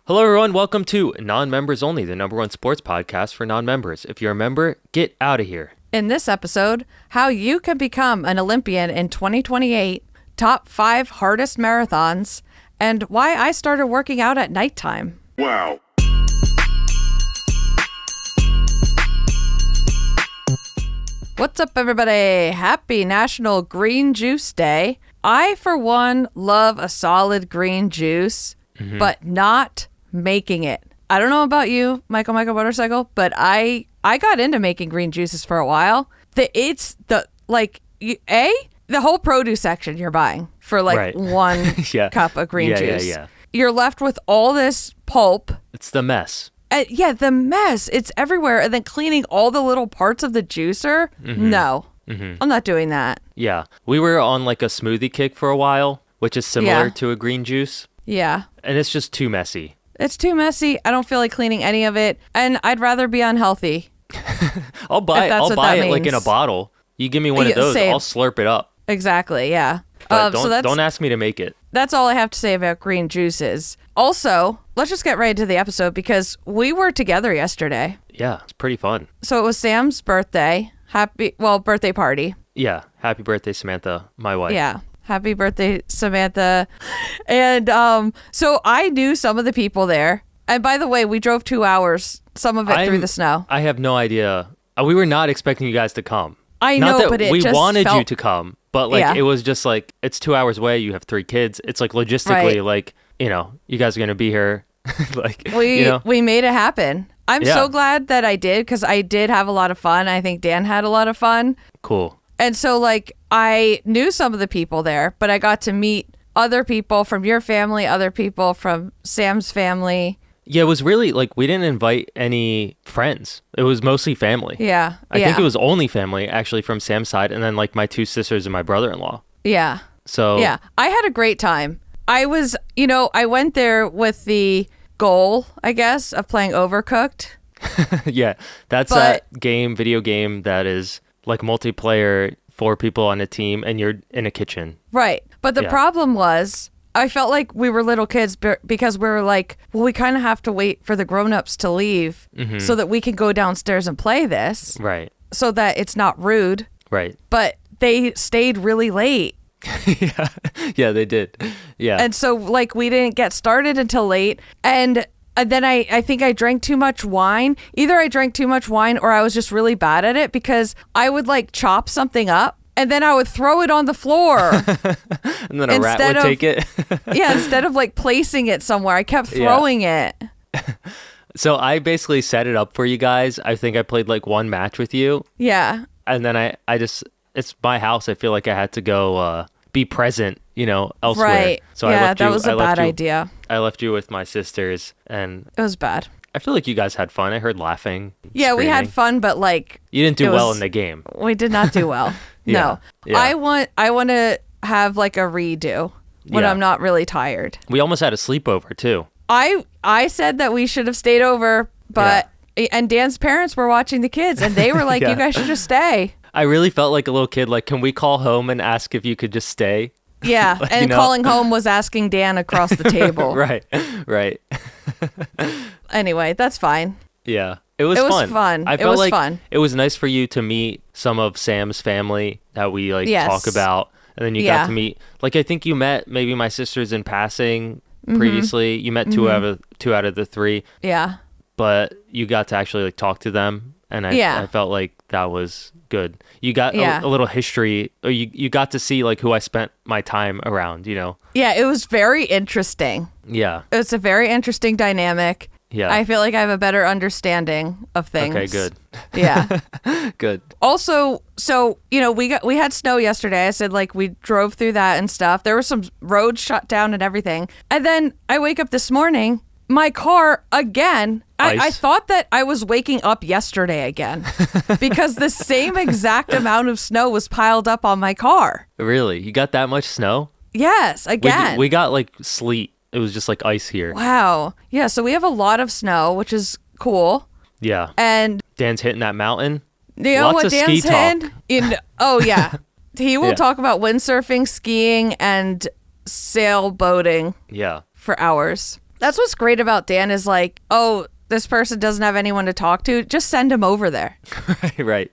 Hello, everyone. Welcome to Non-Members Only, the #1 sports podcast for non-members. If you're a member, get out of here. In this episode, how you can become an Olympian in 2028, top 5 hardest marathons, and why I started working out at nighttime. Wow. What's up, everybody? Happy National Green Juice Day. I, for one, love a solid green juice, but not making it. I don't know about you, Michael Motorcycle, but I got into making green juices for a while. The whole produce section you're buying for Right. one Yeah. cup of green juice. Yeah. You're left with all this pulp. It's the mess. The mess. It's everywhere. And then cleaning all the little parts of the juicer. No, I'm not doing that. Yeah. We were on like a smoothie kick for a while, which is similar Yeah. to a green juice. Yeah. And it's just too messy. It's too messy. I don't feel like cleaning any of it. And I'd rather be unhealthy. I'll buy that's it what that like in a means. bottle. You give me one of those, same. I'll slurp it up. Exactly. Yeah. But So don't ask me to make it. that's all I have to say about green juices. Also, let's just get right into the episode because we were together yesterday. Yeah, it's pretty fun. So it was Sam's birthday. Birthday party. Yeah. Happy birthday, Samantha, my wife. Yeah. Happy birthday, Samantha. And so I knew some of the people there. And by the way, we drove 2 hours, some of it through the snow. I have no idea. We were not expecting you guys to come. I Not know, that but it we just wanted felt... you to come, but it was just like, it's 2 hours away. You have 3 kids. It's like logistically, Right. you guys are going to be here. We made it happen. I'm Yeah. so glad that I did because I did have a lot of fun. I think Dan had a lot of fun. Cool. And so I knew some of the people there, but I got to meet other people from your family, other people from Sam's family. Yeah, it was really we didn't invite any friends. It was mostly family. Yeah. I think it was only family actually from Sam's side, and then my 2 sisters and my brother-in-law. Yeah. So Yeah. I had a great time. I was, I went there with the goal, I guess, of playing Overcooked. yeah, that's that video game that is multiplayer, 4 people on a team, and you're in a kitchen. Right. But the problem was, I felt like we were little kids because we were we kind of have to wait for the grown-ups to leave so that we can go downstairs and play this. Right. So that it's not rude. Right. But they stayed really late. Yeah, they did. Yeah. And so we didn't get started until late. And then I think I drank too much wine. Either I drank too much wine or I was just really bad at it because I would chop something up and then I would throw it on the floor. And then a rat would take it. Yeah, instead of placing it somewhere, I kept throwing it. So I basically set it up for you guys. I think I played 1 match with you. Yeah. And then I just, it's my house. I feel like I had to go be present, elsewhere. Right. So that was a bad idea. I left you with my sisters, and It was bad. I feel like you guys had fun. I heard laughing. Yeah, we had screaming. fun, but You didn't do well in the game. we did not do well. Yeah. No. Yeah. I want to have a redo when Yeah. I'm not really tired. We almost had a sleepover too. I said that we should have stayed over, but and Dan's parents were watching the kids and they were like, Yeah. you guys should just stay. I really felt like a little kid. Can we call home and ask if you could just stay? Yeah. And calling home was asking Dan across the table. Right. Anyway, that's fine. Yeah. It was fun. I It felt was fun. It was nice for you to meet some of Sam's family that we Yes. talk about. And then you got to meet, I think you met maybe my sisters in passing previously. You met 2 out of the 3. Yeah. But you got to actually talk to them. And I felt like that was good. You got a little history, or you got to see who I spent my time around, Yeah, it was very interesting. Yeah. It's a very interesting dynamic. Yeah. I feel like I have a better understanding of things. Okay, good. Yeah. Good. Also, so, we had snow yesterday. I said we drove through that and stuff. There were some roads shut down and everything. And then I wake up this morning, my car again. I thought that I was waking up yesterday again because the same exact amount of snow was piled up on my car. Really? You got that much snow? Yes, again. We got sleet. It was just ice here. Wow. Yeah, so we have a lot of snow, which is cool. Yeah. And Dan's hitting that mountain. you know Lots what of Dan's ski talk. hitting? Oh, yeah. He will Yeah. talk about windsurfing, skiing, and sailboating Yeah. for hours. That's what's great about Dan is like, oh, this person doesn't have anyone to talk to. Just send him over there. Right.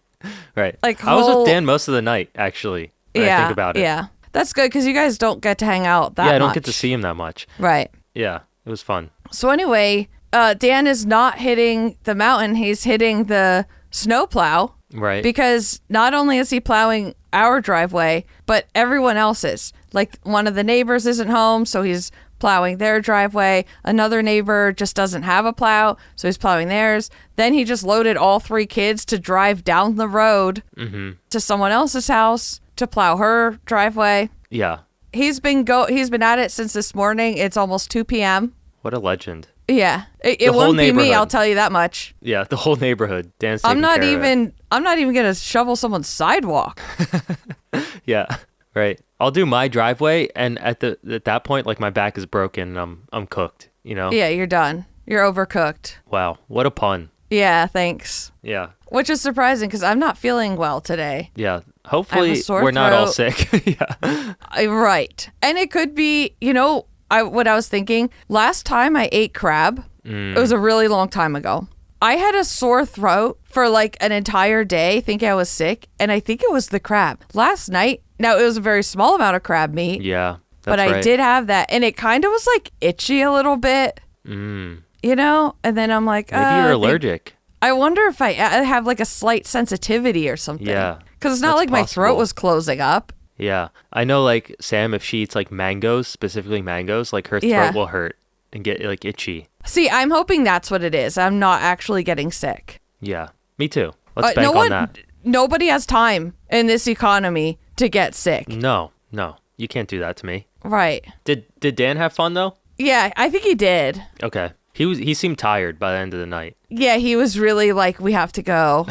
Like I was with Dan most of the night, actually, when I think about it. Yeah. That's good because you guys don't get to hang out that much. Yeah, I don't get to see him that much. Right. Yeah, it was fun. So anyway, Dan is not hitting the mountain. He's hitting the snowplow. Right. Because not only is he plowing our driveway, but everyone else's. Like one of the neighbors isn't home, so he's plowing their driveway. Another neighbor just doesn't have a plow, so he's plowing theirs. Then he just loaded all 3 kids to drive down the road to someone else's house to plow her driveway. Yeah. He's been at it since this morning. It's almost 2 p.m. What a legend. Yeah. It won't be me, I'll tell you that much. Yeah, the whole neighborhood. Dan's I'm not taking care of it. I'm not even going to shovel someone's sidewalk. Yeah. Right. I'll do my driveway, and at that point, like, my back is broken and I'm cooked, you know? Yeah, you're done. You're overcooked. Wow. What a pun. Yeah, thanks. Yeah. Which is surprising because I'm not feeling well today. Yeah. Hopefully we're not all sick. Yeah. Right. And it could be, you know, what I was thinking, last time I ate crab, it was a really long time ago. I had a sore throat for like an entire day thinking I was sick, and I think it was the crab. Last night, now it was a very small amount of crab meat. Yeah, but I did have that, and it kind of was like itchy a little bit, you know? And then I'm like, maybe you're allergic. I wonder if I have like a slight sensitivity or something. Yeah. Because it's not like my throat was closing up. Yeah. I know, like, Sam, if she eats like mangoes, specifically mangoes, like her throat will hurt and get like itchy. See, I'm hoping that's what it is. I'm not actually getting sick. Yeah, me too. Let's bank on that. Nobody has time in this economy to get sick. No, you can't do that to me. Right. Did Dan have fun though? Yeah, I think he did. Okay. He seemed tired by the end of the night. Yeah, he was really like, we have to go.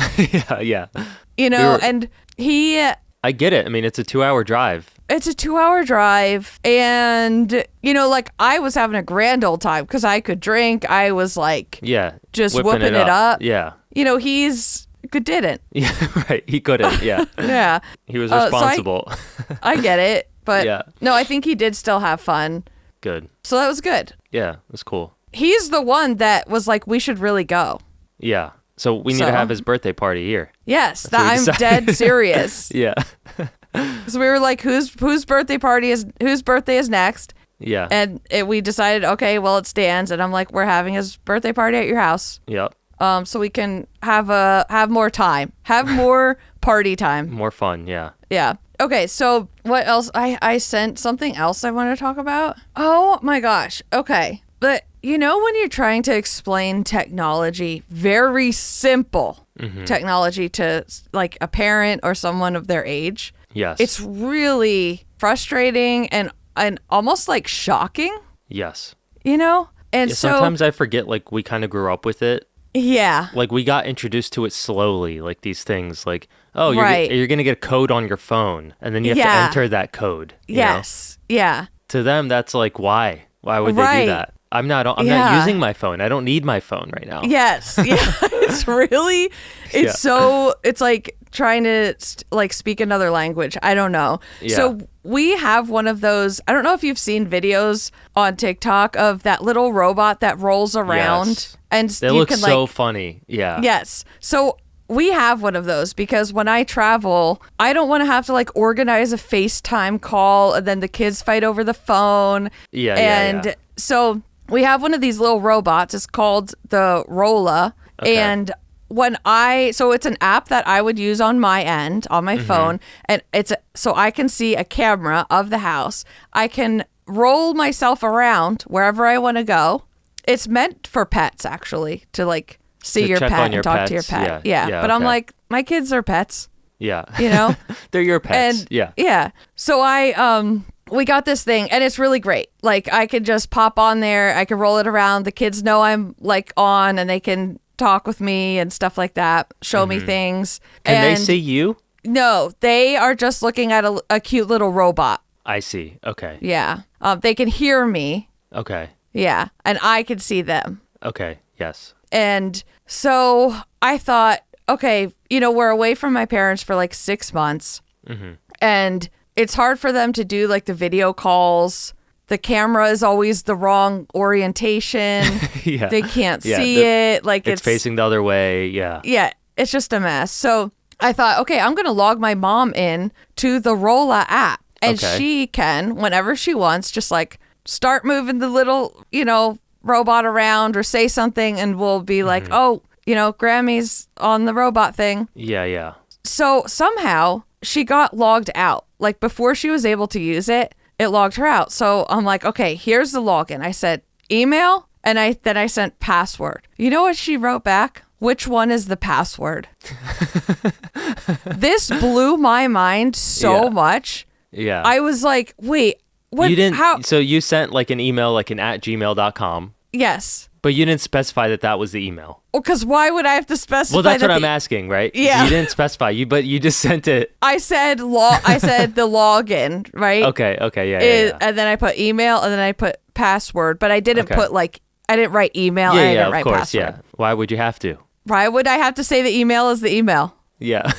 Yeah. You know, and he... I get it. I mean, it's a 2-hour drive. It's a 2-hour drive. And, you know, like, I was having a grand old time because I could drink. I was like... Yeah. Just whooping it up. Yeah. You know, didn't. Yeah, right. He couldn't. Yeah. Yeah. He was responsible. So I get it. But no, I think he did still have fun. Good. So that was good. Yeah, it was cool. He's the one that was like, we should really go. Yeah. So we need to have his birthday party here. Yes, I'm dead serious. Yeah. So we were like, whose birthday is next? Yeah. And we decided, okay, well, it's Dan's, and I'm like, we're having his birthday party at your house. Yep. So we can have more time, have more party time, more fun. Yeah. Yeah. Okay. So what else? I sent something else I want to talk about. Oh my gosh. Okay. But you know, when you're trying to explain technology, very simple technology to like a parent or someone of their age, yes, it's really frustrating and almost like shocking. Yes. You know? And so sometimes I forget, like, we kind of grew up with it. Yeah. Like, we got introduced to it slowly, like these things like, oh, you're going to get a code on your phone, and then you have to enter that code. Yes. You know? Yeah. To them, that's like, why? Why would they do that? I'm not using my phone. I don't need my phone right now. Yes. Yeah. It's like trying to like speak another language. I don't know. Yeah. So we have one of those. I don't know if you've seen videos on TikTok of that little robot that rolls around. Yes. And they look so funny. Yeah. Yes. So we have one of those because when I travel, I don't want to have to like organize a FaceTime call and then the kids fight over the phone. Yeah. And so we have one of these little robots. It's called the Rolla. Okay. And so it's an app that I would use on my end, on my phone. And so I can see a camera of the house. I can roll myself around wherever I want to go. It's meant for pets, actually, to like see your pet and talk to your pet. Yeah. But I'm like, my kids are pets. Yeah. You know? They're your pets. And yeah. So we got this thing and it's really great. Like I could just pop on there. I can roll it around. The kids know I'm like on and they can talk with me and stuff like that. Show me things. Can they see you? No, they are just looking at a cute little robot. I see. Okay. Yeah. They can hear me. Okay. Yeah. And I can see them. Okay. Yes. And so I thought, okay, you know, we're away from my parents for like 6 months. And it's hard for them to do like the video calls the camera is always the wrong orientation. Yeah. They can't see it. Like it's facing the other way. Yeah. Yeah. It's just a mess. So I thought, okay, I'm going to log my mom in to the Rolla app. And she can, whenever she wants, just like start moving the little, robot around or say something. And we'll be like, oh, Grammy's on the robot thing. Yeah. Yeah. So somehow she got logged out. Like before she was able to use it, it logged her out. So I'm like, okay, here's the login. I said email, and then I sent password. You know what she wrote back? Which one is the password? This blew my mind so much. Yeah. I was like, wait, what? You didn't, how? So you sent like an email, like an @gmail.com. Yes. But you didn't specify that was the email. Well, because why would I have to specify? Well, that's what I'm asking, right? Yeah. You didn't specify, but you just sent it. I said the login, right? Okay, yeah. And then I put email, and then I put password, but I didn't put I didn't write email, and I didn't write password. Yeah. Why would you have to? Why would I have to say the email is the email? Yeah.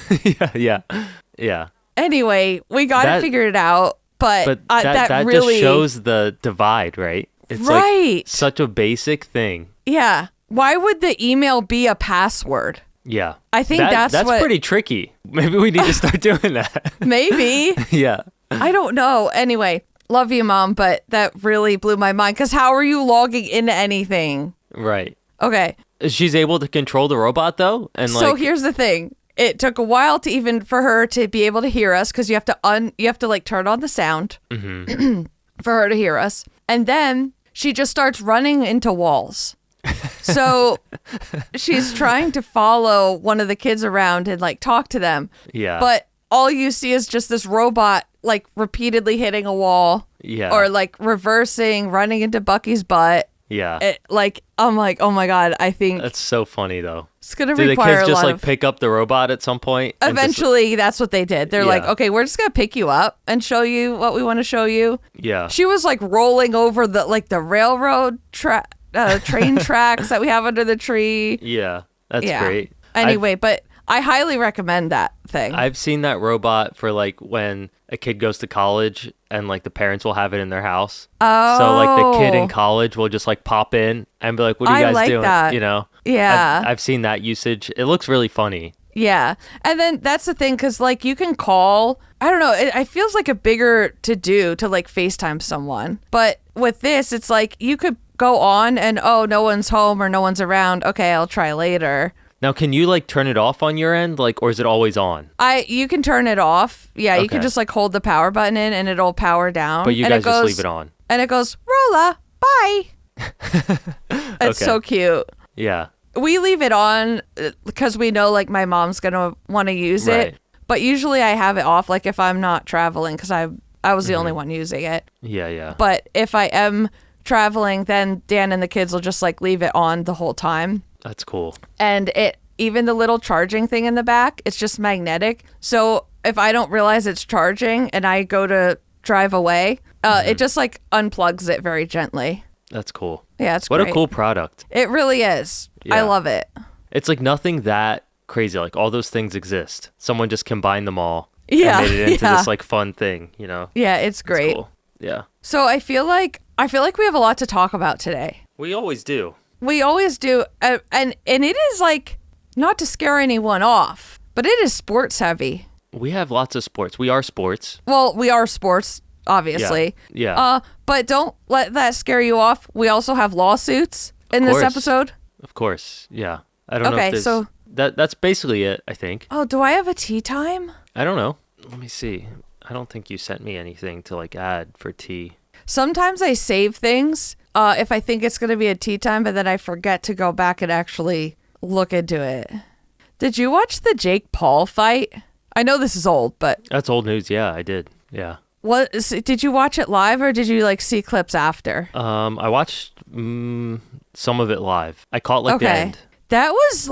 Yeah. Anyway, we got to figure it out, but that really just shows the divide, right? It's like such a basic thing. Yeah. Why would the email be a password? Yeah. I think that's pretty tricky. Maybe we need to start doing that. Maybe. Yeah. I don't know. Anyway, love you, Mom, but that really blew my mind because how are you logging into anything? Right. Okay. She's able to control the robot though? And so here's the thing. It took a while for her to be able to hear us because you have to turn on the sound for her to hear us. And then she just starts running into walls. So she's trying to follow one of the kids around and talk to them. Yeah. But all you see is just this robot repeatedly hitting a wall. Yeah. Or reversing, running into Bucky's butt. Yeah. I'm like, oh my God, I think that's so funny though. It's gonna require the kids a just lot of... pick up the robot at some point? Eventually, that's what they did. They're like, okay, we're just gonna pick you up and show you what we want to show you. Yeah. She was rolling over the railroad train tracks that we have under the tree. Yeah, that's great. Anyway, but I highly recommend that thing. I've seen that robot for when a kid goes to college and the parents will have it in their house. Oh. So the kid in college will just pop in and be like, what are you guys doing? That. Yeah. I've seen that usage. It looks really funny. Yeah. And then that's the thing, because you can call, I don't know, it feels like a bigger to do to FaceTime someone. But with this, it's you could go on and, oh, no one's home or no one's around. Okay, I'll try later. Now, can you turn it off on your end, or is it always on? You can turn it off. Yeah, you can just hold the power button in and it'll power down. But you guys just leave it on. And it goes, Rolla, bye. It's so cute. Yeah. We leave it on because we know my mom's going to want to use it. But usually I have it off if I'm not traveling because I was the only one using it. Yeah. But if I am traveling, then Dan and the kids will just leave it on the whole time. That's cool. And even the little charging thing in the back, it's just magnetic. So if I don't realize it's charging and I go to drive away, it just unplugs it very gently. That's cool. Yeah, it's great. What a cool product. It really is. Yeah. I love it. It's nothing that crazy. All those things exist. Someone just combined them all. Yeah. And made it into this fun thing, Yeah, it's great. It's cool. Yeah. So I feel like we have a lot to talk about today. We always do. We always do. And it is not to scare anyone off, but it is sports heavy. We have lots of sports. We are sports. Well, we are sports, obviously. Yeah. But don't let that scare you off. We also have lawsuits in this episode. Of course. Yeah. I don't know if there's... so... That's basically it, I think. Oh, do I have a tea time? I don't know. Let me see. I don't think you sent me anything to add for tea. Sometimes I save things if I think it's going to be a tea time, but then I forget to go back and actually look into it. Did you watch the Jake Paul fight? I know this is old, but... That's old news. Yeah, I did. Yeah. Did you watch it live or did you see clips after? I watched some of it live. I caught the end. That was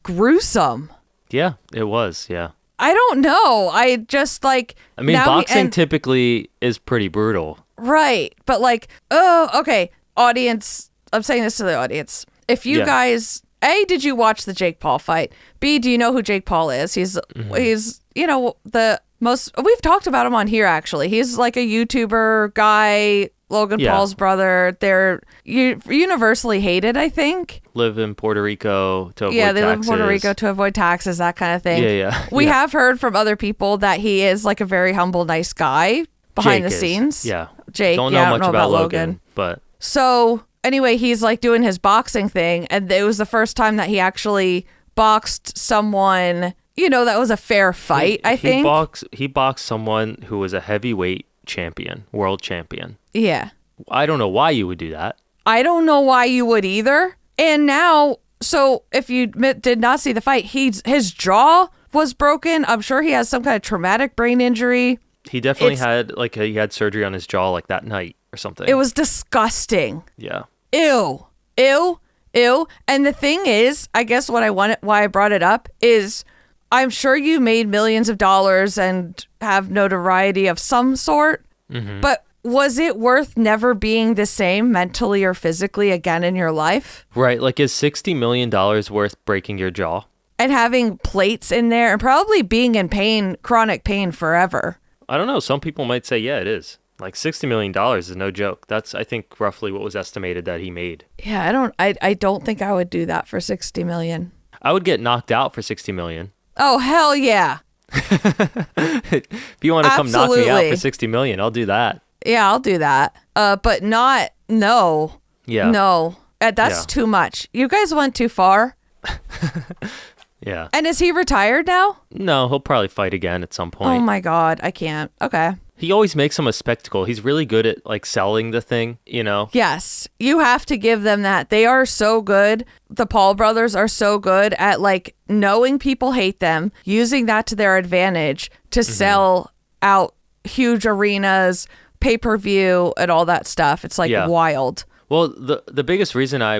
gruesome. Yeah, it was. Yeah. I don't know. I just I mean, boxing typically is pretty brutal. Right. But okay, audience, I'm saying this to the audience. If you guys, A, did you watch the Jake Paul fight? B, do you know who Jake Paul is? He's the most, we've talked about him on here actually. He's a YouTuber guy, Logan Paul's brother. They're universally hated, I think. Live in Puerto Rico to avoid taxes. Yeah, they live in Puerto Rico to avoid taxes, that kind of thing. Yeah. We have heard from other people that he is like a very humble, nice guy behind the scenes. Yeah. Jake, don't know much about Logan, but... So, anyway, he's like doing his boxing thing, and it was the first time that he actually boxed someone, that was a fair fight, I think. He boxed someone who was a heavyweight champion, world champion. Yeah. I don't know why you would do that. I don't know why you would either. And now, so if you did not see the fight, his jaw was broken. I'm sure he has some kind of traumatic brain injury. He definitely he had surgery on his jaw like that night or something. It was disgusting. Yeah. Ew. And the thing is, I guess why I brought it up is I'm sure you made millions of dollars and have notoriety of some sort, but was it worth never being the same mentally or physically again in your life? Right. Like, is $60 million worth breaking your jaw? And having plates in there and probably being in pain, chronic pain forever. I don't know. Some people might say, yeah, it is. Like, $60 million is no joke. That's, I think, roughly what was estimated that he made. Yeah, I don't think I would do that for $60 million. I would get knocked out for $60 million. Oh, hell yeah. If you want to come knock me out for $60 million, I'll do that. Yeah, I'll do that. But no. Yeah. No. That's too much. You guys went too far. Yeah. And is he retired now? No, he'll probably fight again at some point. Oh my God, I can't. Okay. He always makes him a spectacle. He's really good at like selling the thing, Yes, you have to give them that. They are so good. The Paul brothers are so good at like knowing people hate them, using that to their advantage to sell out huge arenas, pay-per-view, and all that stuff. It's like wild. Well, the biggest reason I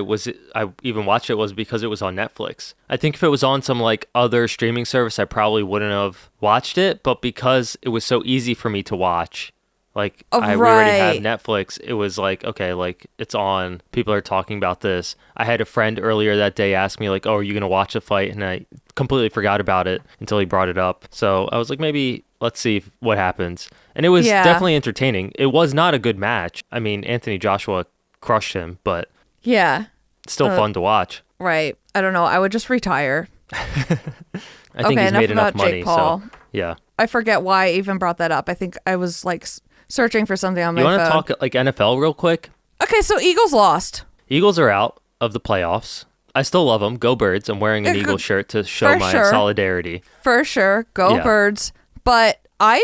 even watched it was because it was on Netflix. I think if it was on some like other streaming service, I probably wouldn't have watched it. But because it was so easy for me to watch, like we already have Netflix, it was like, okay, like it's on. People are talking about this. I had a friend earlier that day ask me like, oh, are you going to watch a fight? And I completely forgot about it until he brought it up. So I was like, maybe let's see what happens. And it was definitely entertaining. It was not a good match. I mean, Anthony Joshua crushed him, but still fun to watch. Right. I don't know. I would just retire. I think he's made enough money. Jake Paul. So yeah. I forget why I even brought that up. I think I was like searching for something on my phone. You want to talk like NFL real quick? Okay, so Eagles lost. Eagles are out of the playoffs. I still love them. Go Birds. I'm wearing an Eagles shirt to show my solidarity. For sure. Go Birds. But I'm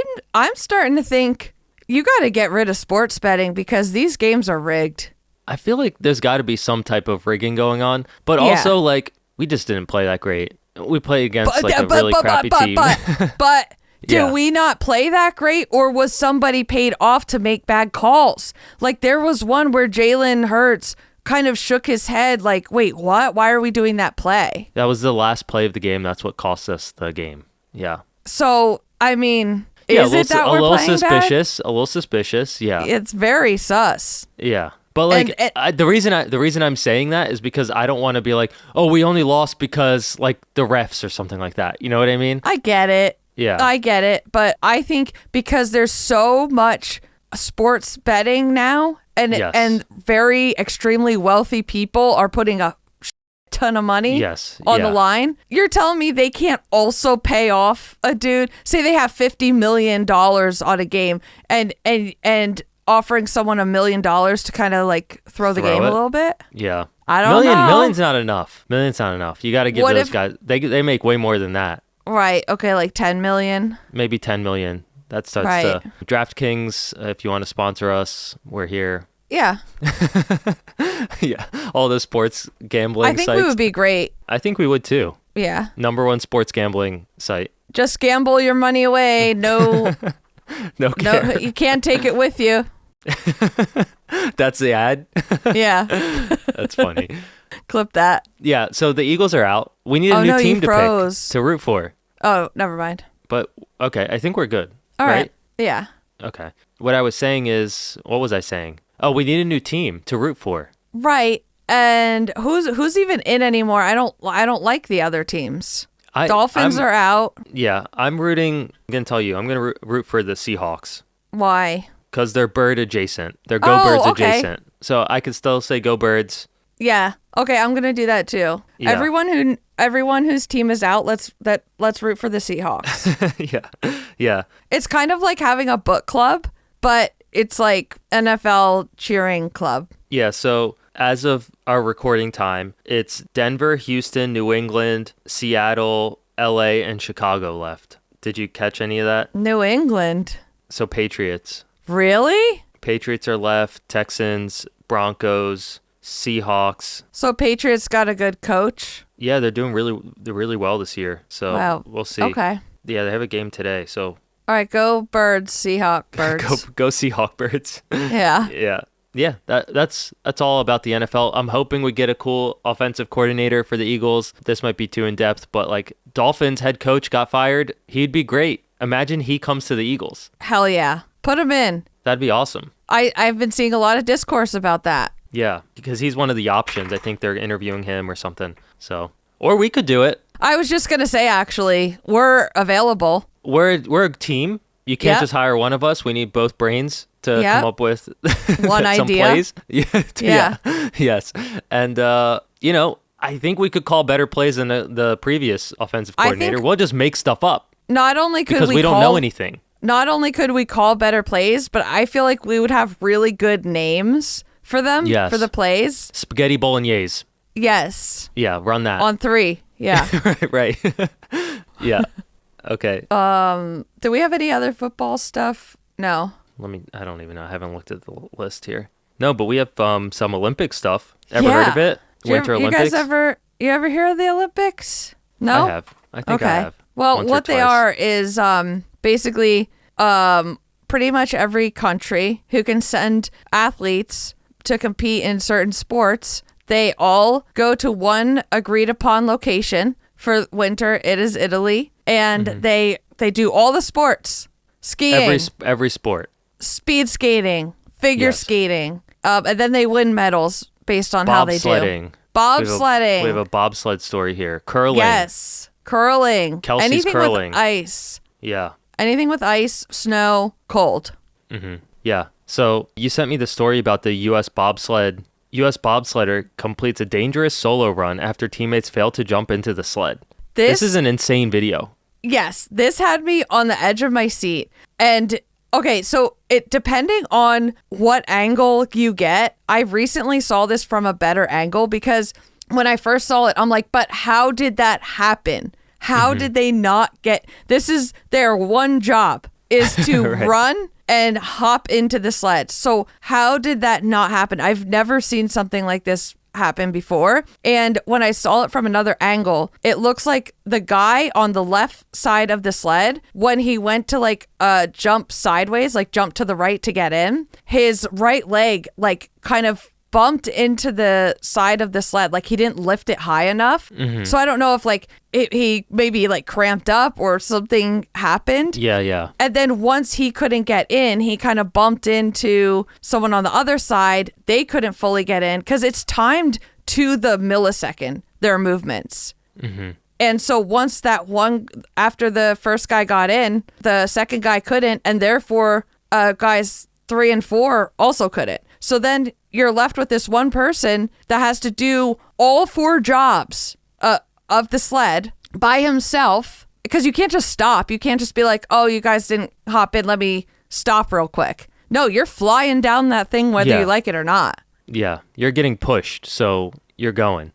starting to think you got to get rid of sports betting because these games are rigged. I feel like there's got to be some type of rigging going on, but also like we just didn't play that great. We played against a really crappy team. But did we not play that great, or was somebody paid off to make bad calls? Like there was one where Jalen Hurts kind of shook his head like, wait, what? Why are we doing that play? That was the last play of the game. That's what cost us the game. Yeah. So, I mean, is it that we're playing suspicious? Bad? A little suspicious. Yeah. It's very sus. Yeah. But like the reason I'm saying that is because I don't want to be like, oh, we only lost because like the refs or something like that. You know what I mean? I get it. Yeah. I get it. But I think because there's so much sports betting now and very extremely wealthy people are putting a ton of money on the line. You're telling me they can't also pay off a dude? Say they have $50 million on a game and offering someone $1 million to kind of like throw the game a little bit. Yeah. I don't know. Million's not enough. You got to give those guys, they make way more than that. Right. Okay. Like 10 million. Maybe 10 million. That starts to DraftKings. If you want to sponsor us, we're here. Yeah. Yeah. All those sports gambling sites. I think we would be great. I think we would too. Yeah. #1 sports gambling site. Just gamble your money away. No. No, you can't take it with you. That's the ad? Yeah. That's funny. Clip that. Yeah, so the Eagles are out. We need a new team to pick to root for. Oh, never mind. But, okay, I think we're good. All right. Yeah. Okay. What I was saying is, what was I saying? Oh, we need a new team to root for. Right. And who's even in anymore? I don't like the other teams. Dolphins are out. Yeah, I'm going to tell you, I'm going to root for the Seahawks. Why? because they're bird adjacent. They're Go Birds adjacent. So I could still say Go Birds. Yeah. Okay, I'm gonna do that too. Yeah. Everyone whose team is out, let's root for the Seahawks. Yeah. It's kind of like having a book club, but it's like NFL cheering club. Yeah, so as of our recording time, it's Denver, Houston, New England, Seattle, LA, and Chicago left. Did you catch any of that? New England. So Patriots. Really? Patriots are left, Texans, Broncos, Seahawks. So Patriots got a good coach? Yeah, they're doing really well this year. So We'll see. Okay. Yeah, they have a game today. So all right, go Birds, Seahawk Birds. go Seahawk Birds. Yeah. Yeah, that's all about the NFL. I'm hoping we get a cool offensive coordinator for the Eagles. This might be too in-depth, but like Dolphins head coach got fired. He'd be great. Imagine he comes to the Eagles. Hell yeah. Put him in. That'd be awesome. I've been seeing a lot of discourse about that. Yeah, because he's one of the options. I think they're interviewing him or something. So, or we could do it. I was just going to say, actually, we're available. We're a team. You can't just hire one of us. We need both brains to come up with one some idea. Plays. Yeah. Yes. And, I think we could call better plays than the previous offensive coordinator. We'll just make stuff up. Not only could we don't know anything. Not only could we call better plays, but I feel like we would have really good names for them, for the plays. Spaghetti bolognese. Yes. Yeah, run that. On 3. Yeah. Right. Yeah. Okay. Do we have any other football stuff? No. I don't even know. I haven't looked at the list here. No, but we have some Olympic stuff. Ever heard of it? Winter Olympics? You ever hear of the Olympics? No? I have. I think I have. Well, what they are is basically pretty much every country who can send athletes to compete in certain sports, they all go to one agreed upon location. For winter, it is Italy, and they do all the sports. Skiing. Every sport. Speed skating, figure skating, and then they win medals based on how they do. Bobsledding. We have a bobsled story here. Curling. Yes. Curling. Kelsey's Anything curling. With ice. Yeah. Anything with ice, snow, cold. Mm-hmm. Yeah. So you sent me the story about the U.S. bobsledder completes a dangerous solo run after teammates fail to jump into the sled. This is an insane video. Yes. This had me on the edge of my seat. And okay, so depending on what angle you get, I recently saw this from a better angle because when I first saw it, I'm like, but how did that happen? How did they not get, this is their one job is to right. run and hop into the sled. So how did that not happen? I've never seen something like this happen before. And when I saw it from another angle, it looks like the guy on the left side of the sled, when he went to like jump sideways, like jump to the right to get in, his right leg like kind of bumped into the side of the sled, like he didn't lift it high enough. So I don't know if like he maybe like cramped up or something happened. Yeah. And then once he couldn't get in, he kind of bumped into someone on the other side. They couldn't fully get in because it's timed to the millisecond, their movements. And so once that one, after the first guy got in, the second guy couldn't, and therefore guys 3 and 4 also couldn't. So then you're left with this one person that has to do all 4 jobs of the sled by himself, because you can't just stop. You can't just be like, oh, you guys didn't hop in, let me stop real quick. No, you're flying down that thing whether you like it or not. Yeah, you're getting pushed, so you're going.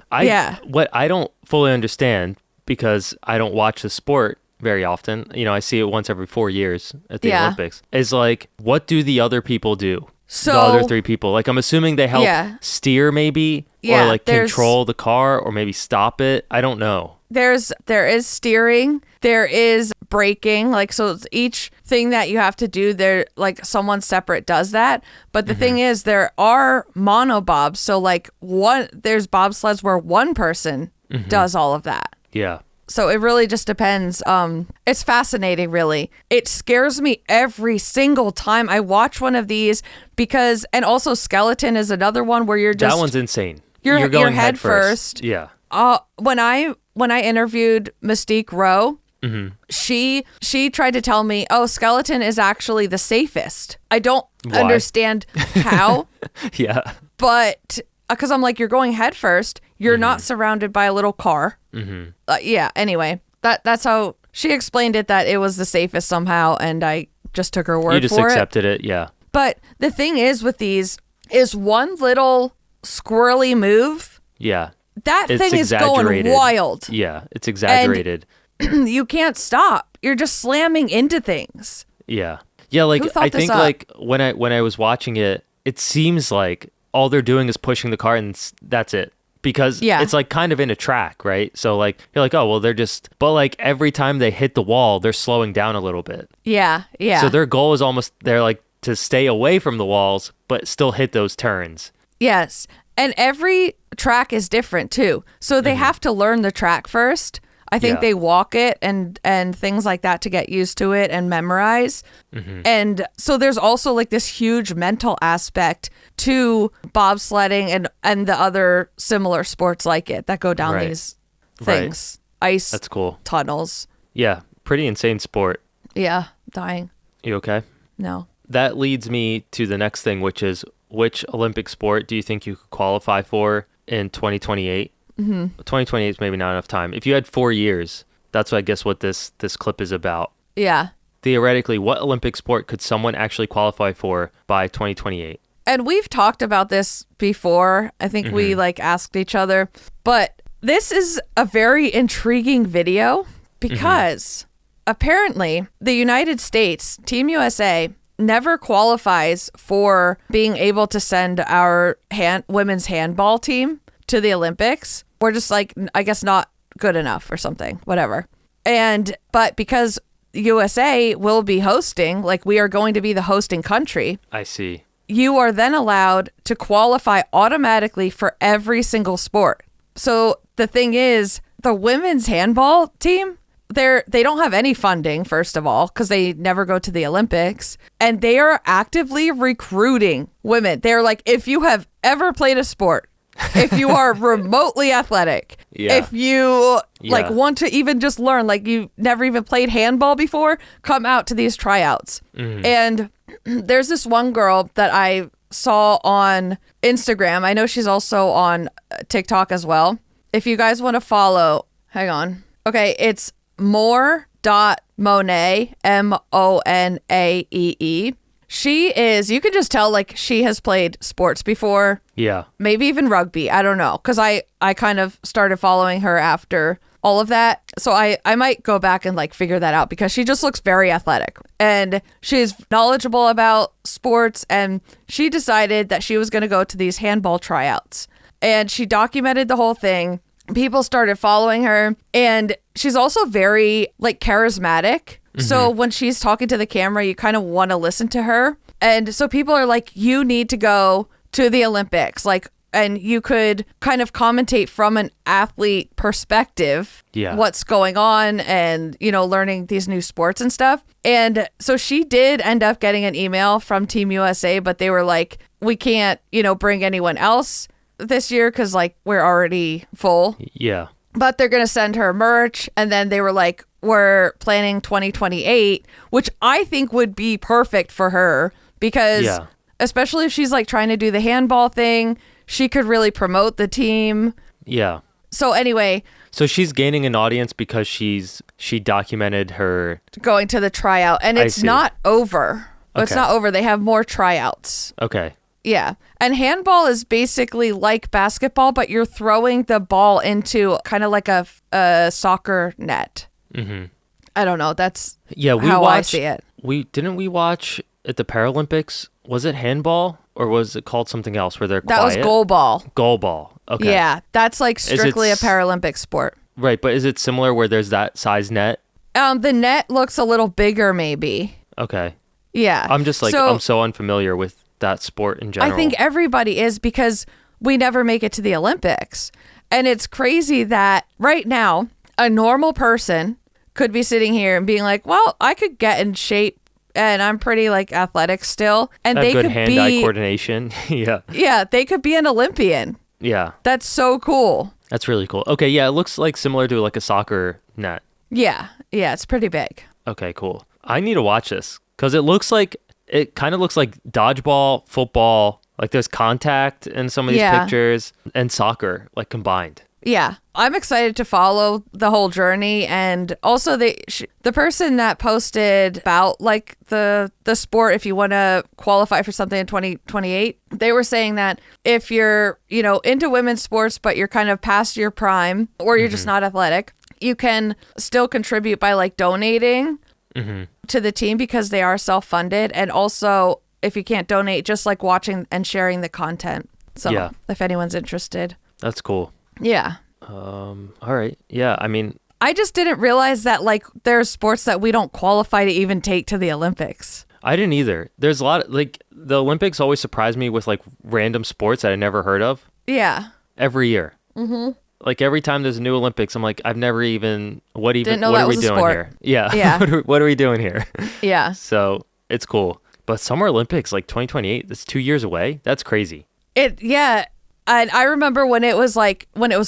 What I don't fully understand, because I don't watch the sport very often, I see it once every 4 years at the Olympics, is like, what do the other people do? So, the other 3 people, like I'm assuming they help steer maybe, or like control the car, or maybe stop it. I don't know. There is steering, there is braking, like, so it's each thing that you have to do there, like someone separate does that. But the thing is, there are monobobs, so like there's bobsleds where one person does all of that. Yeah. So it really just depends. It's fascinating, really. It scares me every single time I watch one of these because, and also skeleton is another one where you're just... That one's insane. You're going head first. Yeah. When I interviewed Mystique Rowe, she tried to tell me, oh, skeleton is actually the safest. I don't understand how. Yeah. But because I'm like, you're going head first. You're not surrounded by a little car. Yeah. Anyway, that's how she explained it, that it was the safest somehow. And I just took her word for it. You just accepted it. Yeah. But the thing is with these is one little squirrely move. Yeah. That thing is going wild. Yeah. It's exaggerated. And you can't stop. You're just slamming into things. Yeah. Yeah. Like, I think like when I was watching it, it seems like all they're doing is pushing the car and that's it. Because it's like kind of in a track, right? So like, you're like, oh, well, but like every time they hit the wall, they're slowing down a little bit. Yeah. Yeah. So their goal is almost, they're like to stay away from the walls, but still hit those turns. Yes. And every track is different too. So they have to learn the track first. I think they walk it and things like that to get used to it and memorize. And so there's also like this huge mental aspect to bobsledding and the other similar sports like it that go down these things. Ice. That's cool. Tunnels. Yeah. Pretty insane sport. Yeah. Dying. You okay? No. That leads me to the next thing, which is which Olympic sport do you think you could qualify for in 2028? 2028 is maybe not enough time. If you had 4 years, that's I guess what this clip is about. Yeah. Theoretically, what Olympic sport could someone actually qualify for by 2028? And we've talked about this before. I think we like asked each other, but this is a very intriguing video because apparently the United States, Team USA, never qualifies for being able to send our women's handball team to the Olympics. We're just like, I guess not good enough or something, whatever. But because USA will be hosting, like we are going to be the hosting country. I see. You are then allowed to qualify automatically for every single sport. So the thing is, the women's handball team, they don't have any funding, first of all, because they never go to the Olympics. And they are actively recruiting women. They're like, if you have ever played a sport, if you are remotely athletic, if you like want to even just learn, like you never even played handball before, come out to these tryouts. And there's this one girl that I saw on Instagram. I know she's also on TikTok as well. If you guys want to follow, hang on. Okay, it's more.monae, Monaee. She is, you can just tell like she has played sports before. Yeah. Maybe even rugby. I don't know. Because I kind of started following her after all of that. So I might go back and like figure that out because she just looks very athletic. And she's knowledgeable about sports. And she decided that she was going to go to these handball tryouts. And she documented the whole thing. People started following her. And she's also very like charismatic. So when she's talking to the camera, you kind of want to listen to her. And so people are like, you need to go to the Olympics. Like, and you could kind of commentate from an athlete perspective, what's going on and, you know, learning these new sports and stuff. And so she did end up getting an email from Team USA, but they were like, we can't, you know, bring anyone else this year because like we're already full. Yeah. But they're going to send her merch. And then they were like, we're planning 2028, which I think would be perfect for her because especially if she's like trying to do the handball thing, she could really promote the team. Yeah. So anyway. So she's gaining an audience because she documented her going to the tryout and it's not over. Okay. It's not over. They have more tryouts. Okay. Yeah. And handball is basically like basketball, but you're throwing the ball into kind of like a soccer net. I don't know. That's how I see it. Didn't we watch at the Paralympics? Was it handball or was it called something else where they're quiet? That was goalball. Goalball. Okay. Yeah. That's like strictly a Paralympic sport. Right. But is it similar where there's that size net? The net looks a little bigger maybe. Okay. Yeah. I'm just like, I'm so unfamiliar with that sport in general. I think everybody is because we never make it to the Olympics. And it's crazy that right now, a normal person could be sitting here and being like, well, I could get in shape and I'm pretty like athletic still. And they good could hand-eye coordination. Yeah. Yeah. They could be an Olympian. Yeah. That's so cool. That's really cool. Okay. Yeah. It looks like similar to like a soccer net. Yeah. Yeah. It's pretty big. Okay, cool. I need to watch this because it looks like it kind of looks like dodgeball, football, like there's contact in some of these pictures, and soccer, like combined. Yeah, I'm excited to follow the whole journey. And also the person that posted about like the sport, if you want to qualify for something in 2028, they were saying that if you're, into women's sports, but you're kind of past your prime or you're just not athletic, you can still contribute by like donating to the team because they are self-funded. And also if you can't donate, just like watching and sharing the content. So if anyone's interested. That's cool. Yeah. All right. Yeah. I mean, I just didn't realize that like there's sports that we don't qualify to even take to the Olympics. I didn't either. There's a lot of, like, the Olympics always surprise me with like random sports that I never heard of. Yeah. Every year. Mm-hmm. Like every time there's a new Olympics, I'm like, I've never even, what are we doing here? Yeah. Yeah. what are we doing here? Yeah. So it's cool. But Summer Olympics, like 2028, that's 2 years away. That's crazy. Yeah. And I remember when it was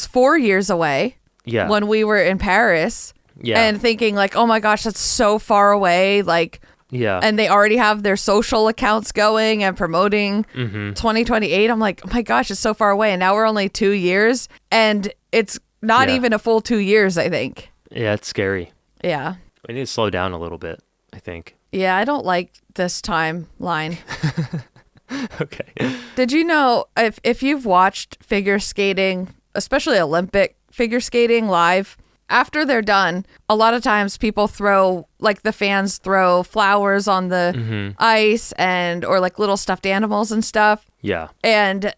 4 years away. Yeah. When we were in Paris. Yeah. And thinking like, oh my gosh, that's so far away. Like, yeah. And they already have their social accounts going and promoting 2028. I'm like, oh my gosh, it's so far away. And now we're only 2 years. And it's not even a full 2 years, I think. Yeah, it's scary. Yeah. We need to slow down a little bit, I think. Yeah, I don't like this timeline. Okay. Did you know if you've watched figure skating, especially Olympic figure skating live, after they're done, a lot of times people the fans throw flowers on the ice or like little stuffed animals and stuff. Yeah. And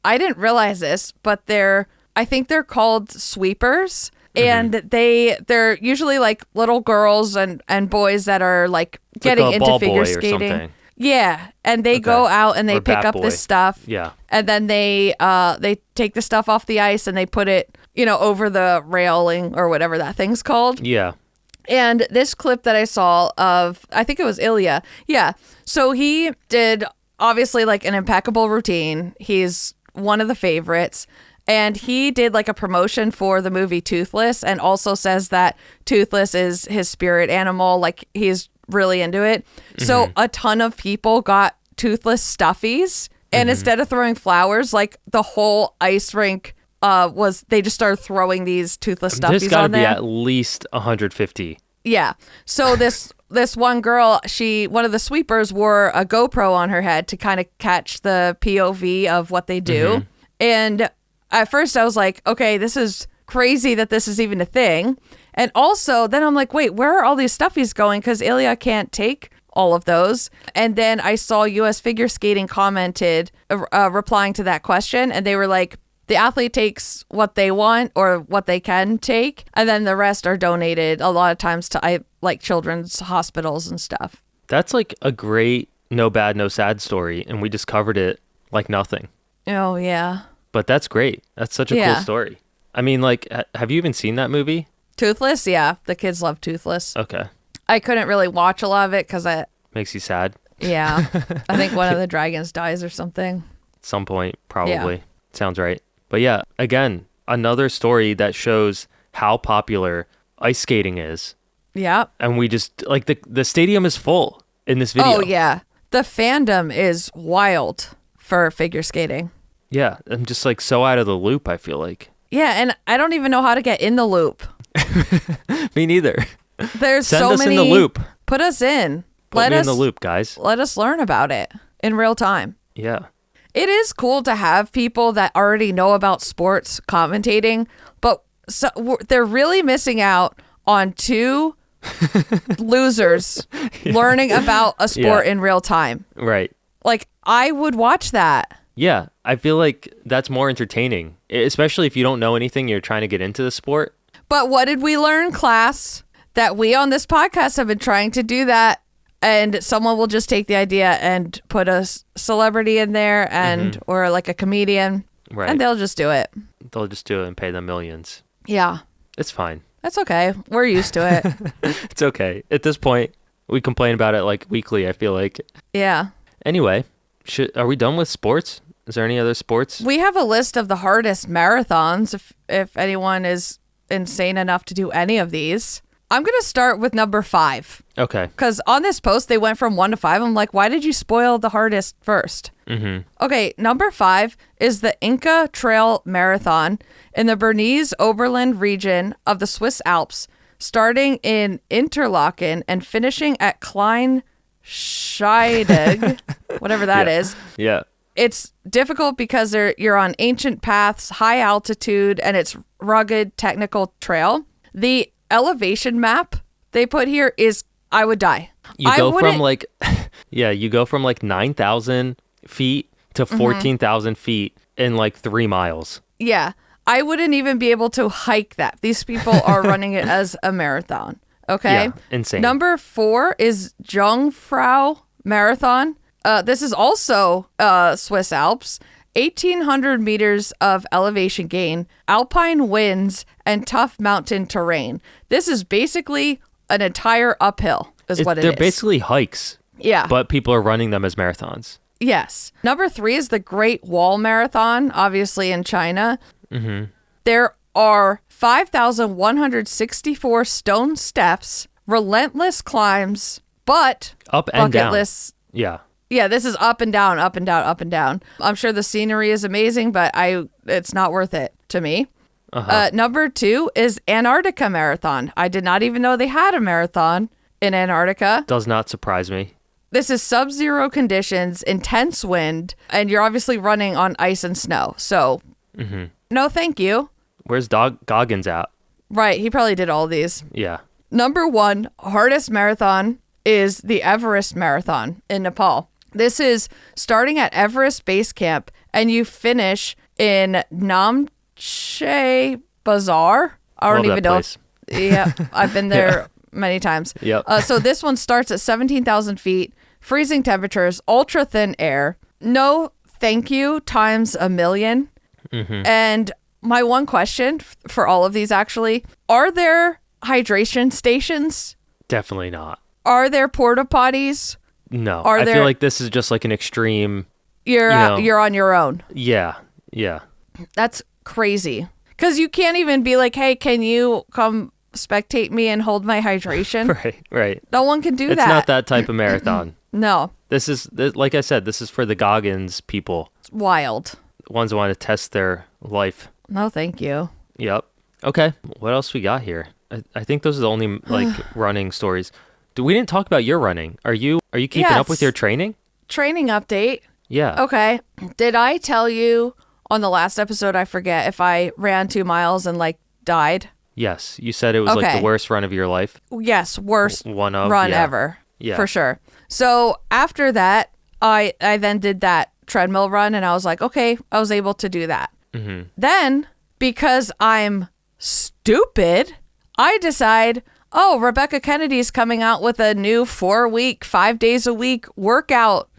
I didn't realize this, but I think they're called sweepers. And they're usually like little girls and boys that are like getting like into figure skating. Yeah, and they go out and they pick up this stuff. Yeah, and then they take the stuff off the ice and they put it, over the railing or whatever that thing's called. Yeah. And this clip that I saw of, I think it was Ilya. Yeah. So he did obviously like an impeccable routine. He's one of the favorites. And he did like a promotion for the movie Toothless and also says that Toothless is his spirit animal. Like he's really into it. So a ton of people got Toothless stuffies. And instead of throwing flowers, like the whole ice rink they just started throwing these Toothless stuffies on there. There's got to be at least 150. Yeah. So this one girl, one of the sweepers wore a GoPro on her head to kind of catch the POV of what they do. And at first I was like, okay, this is crazy that this is even a thing. And also then I'm like, wait, where are all these stuffies going? Because Ilya can't take all of those. And then I saw US Figure Skating commented replying to that question. And they were like, the athlete takes what they want or what they can take. And then the rest are donated a lot of times to like children's hospitals and stuff. That's like a great no bad, no sad story. And we just covered it like nothing. Oh, yeah. But that's great. That's such a cool story. I mean, like, have you even seen that movie? Toothless? Yeah. The kids love Toothless. Okay. I couldn't really watch a lot of it because makes you sad? Yeah. I think one of the dragons dies or something. At some point, probably. Yeah. Sounds right. But yeah, again, another story that shows how popular ice skating is. Yeah. And we just, like, the stadium is full in this video. Oh, yeah. The fandom is wild for figure skating. Yeah, I'm just like so out of the loop, I feel like. Yeah, and I don't even know how to get in the loop. Me neither. There's Send so us many. in the loop. Put us in. Put me in the loop, guys. Let us learn about it in real time. Yeah. It is cool to have people that already know about sports commentating, but they're really missing out on two losers learning about a sport in real time. Right. Like, I would watch that. Yeah, I feel like that's more entertaining, especially if you don't know anything, you're trying to get into the sport. But what did we learn, class? That we on this podcast have been trying to do that, and someone will just take the idea and put a celebrity in there or like a comedian, right? And they'll just do it. They'll just do it and pay them millions. Yeah. It's fine. That's okay. We're used to it. It's okay. At this point, we complain about it like weekly, I feel like. Yeah. Anyway, are we done with sports? Is there any other sports? We have a list of the hardest marathons if anyone is insane enough to do any of these. I'm going to start with number 5. Okay. Because on this post, they went from 1 to 5. I'm like, why did you spoil the hardest first? Mm-hmm. Okay, number 5 is the Inca Trail Marathon in the Bernese Oberland region of the Swiss Alps, starting in Interlaken and finishing at Klein Scheidegg, whatever that is. Yeah. It's difficult because you're on ancient paths, high altitude, and it's rugged, technical trail. The elevation map they put here is, I would die. You go from like 9,000 feet to 14,000 feet in like 3 miles. Yeah. I wouldn't even be able to hike that. These people are running it as a marathon. Okay. Yeah, insane. Number 4 is Jungfrau Marathon. This is also Swiss Alps. 1,800 meters of elevation gain, alpine winds, and tough mountain terrain. This is basically an entire uphill, what it is. They're basically hikes. Yeah. But people are running them as marathons. Yes. Number 3 is the Great Wall Marathon, obviously in China. Mm-hmm. There are 5,164 stone steps, relentless climbs, but up and down. Bucket-less. Yeah. Yeah, this is up and down, up and down, up and down. I'm sure the scenery is amazing, but it's not worth it to me. Number 2 is Antarctica Marathon. I did not even know they had a marathon in Antarctica. Does not surprise me. This is sub-zero conditions, intense wind, and you're obviously running on ice and snow. So, no thank you. Where's Goggins at? Right, he probably did all these. Yeah. Number 1, hardest marathon is the Everest Marathon in Nepal. This is starting at Everest Base Camp, and you finish in Namche Bazaar. I don't even know. Yeah, I've been there many times. Yep. So this one starts at 17,000 feet, freezing temperatures, ultra thin air. No thank you times a million. And my one question for all of these, actually, are there hydration stations? Definitely not. Are there porta potties? No, I feel like this is just like an extreme. You're on your own. Yeah. That's crazy. Because you can't even be like, hey, can you come spectate me and hold my hydration? Right. No one can do that. It's not that type of marathon. No. This is, like I said, this is for the Goggins people. It's wild. Ones who want to test their life. No, thank you. Yep. Okay. What else we got here? I think those are the only running stories. We didn't talk about your running. Are you keeping up with your training? Training update. Yeah. Okay. Did I tell you on the last episode, I forget, if I ran 2 miles and died? Yes. You said it was like the worst run of your life. Yes. Worst run ever. Yeah. For sure. So after that, I then did that treadmill run and I was like, okay, I was able to do that. Then, because I'm stupid, I decide, Rebecca Kennedy's coming out with a new 4-week, 5 days a week workout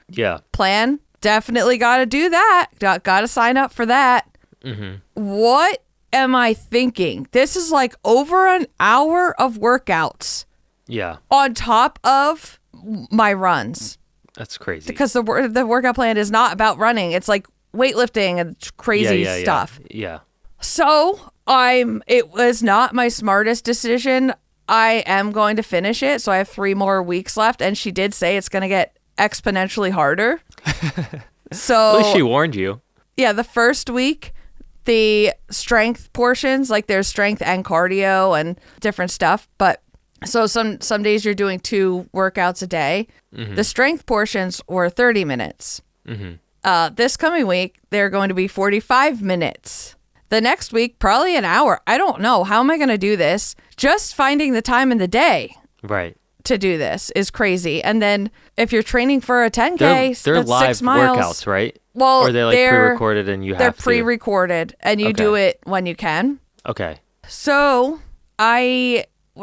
plan. Definitely got to do that. Got to sign up for that. What am I thinking? This is like over an hour of workouts. Yeah. On top of my runs. That's crazy. Because the workout plan is not about running. It's like weightlifting and crazy stuff. Yeah. So it was not my smartest decision. I am going to finish it. So I have 3 more weeks left. And she did say it's going to get exponentially harder. So at least she warned you. Yeah. The first week, the strength portions, like there's strength and cardio and different stuff. But so some days you're doing 2 workouts a day. The strength portions were 30 minutes. This coming week, they're going to be 45 minutes. The next week, probably an hour. I don't know. How am I going to do this? Just finding the time in the day to do this is crazy. And then if you're training for a 10K, they're that's live 6 miles. workouts, right? Well, or they're pre-recorded and you have to. They're pre-recorded and you do it when you can. Okay. So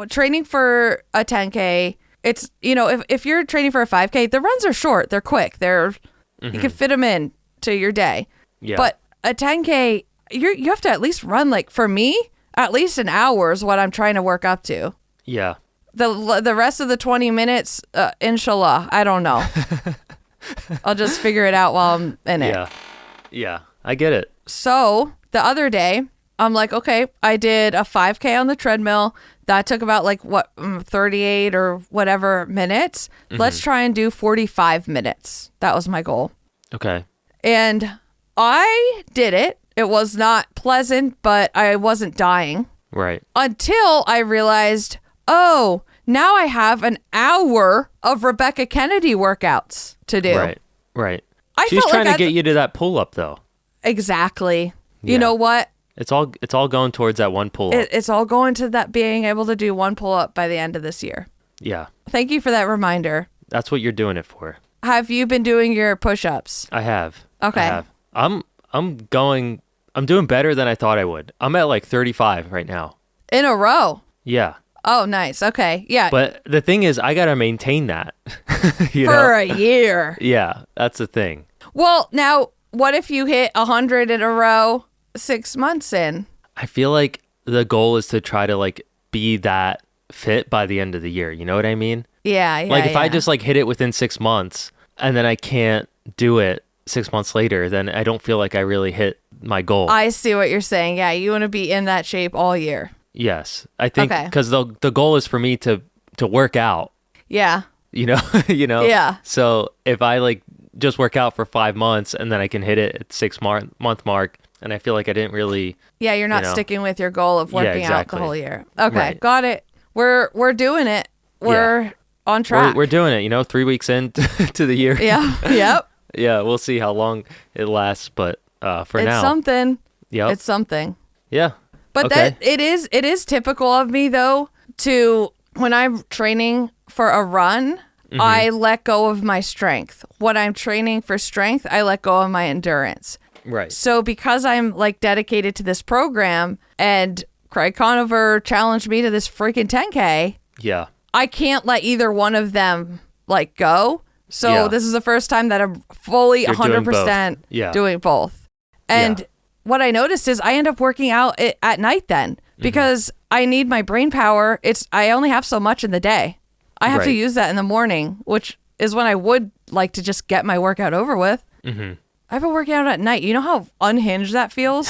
training for a 10K, it's, if you're training for a 5K, the runs are short. They're quick. You can fit them in to your day. Yeah. But a 10K, you have to at least run, for me, at least an hour is what I'm trying to work up to. Yeah. The rest of the 20 minutes, inshallah, I don't know. I'll just figure it out while I'm in it. Yeah. I get it. So the other day, I'm like, okay, I did a 5K on the treadmill. That took about 38 or whatever minutes. Let's try and do 45 minutes. That was my goal. Okay. And I did it. It was not pleasant, but I wasn't dying. Right. Until I realized, oh, now I have an hour of Rebecca Kennedy workouts to do. Right. She's trying to get you to that pull-up, though. Exactly. Yeah. You know what? It's all going towards that one pull-up. It's all going to that being able to do one pull-up by the end of this year. Yeah. Thank you for that reminder. That's what you're doing it for. Have you been doing your push-ups? I have. Okay. I have. I'm doing better than I thought I would. I'm at 35 right now. In a row? Yeah. Oh, nice. Okay. Yeah. But the thing is, I got to maintain that. For a year. Yeah, that's the thing. Well, now, what if you hit 100 in a row 6 months in? I feel like the goal is to try to be that fit by the end of the year. You know what I mean? Yeah. If I just hit it within 6 months and then I can't do it 6 months later, then I don't feel like I really hit my goal. I see what you're saying. Yeah, you want to be in that shape all year. Yes, I think because the goal is for me to work out. Yeah. You know. Yeah. So if I just work out for 5 months and then I can hit it at 6-month mark, and I feel like I didn't really. Yeah, you're not sticking with your goal of working out the whole year. Okay, right. Got it. We're doing it. We're on track. We're doing it. 3 weeks in to the year. Yeah. Yep. Yeah, we'll see how long it lasts, but for now, it's something. Yep. It's something. Yeah. But okay. it is typical of me though to when I'm training for a run, I let go of my strength. When I'm training for strength, I let go of my endurance. Right. So because I'm dedicated to this program and Craig Conover challenged me to this freaking 10K. Yeah. I can't let either one of them go. So this is the first time that I'm fully 100% doing both. And what I noticed is I end up working out at night then because I need my brain power. I only have so much in the day. I have to use that in the morning, which is when I would like to just get my workout over with. Mm-hmm. I've been working out at night. You know how unhinged that feels?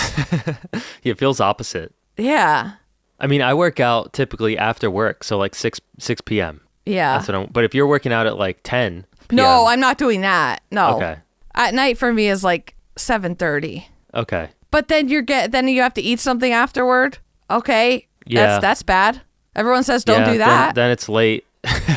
It feels opposite. Yeah. I mean, I work out typically after work, so 6 p.m. Yeah. That's what but if you're working out at 10 p.m. No, I'm not doing that. No. Okay. At night for me is 7:30. Okay. But then then you have to eat something afterward. Okay. Yeah. That's bad. Everyone says don't do that. Then it's late.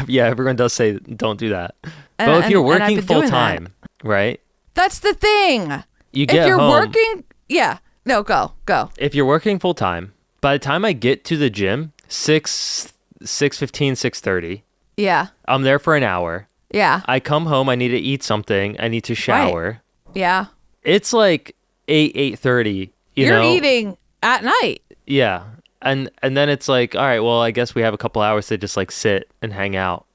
Yeah, everyone does say don't do that. But if you're working full time, right? That's the thing. You get if you're home, working, yeah. No, go. If you're working full time, by the time I get to the gym, 6:15, 6:30. Yeah. I'm there for an hour. Yeah. I come home, I need to eat something, I need to shower. Right. Yeah. It's 8:30, You're eating at night. Yeah. And then it's all right, well, I guess we have a couple hours to just sit and hang out,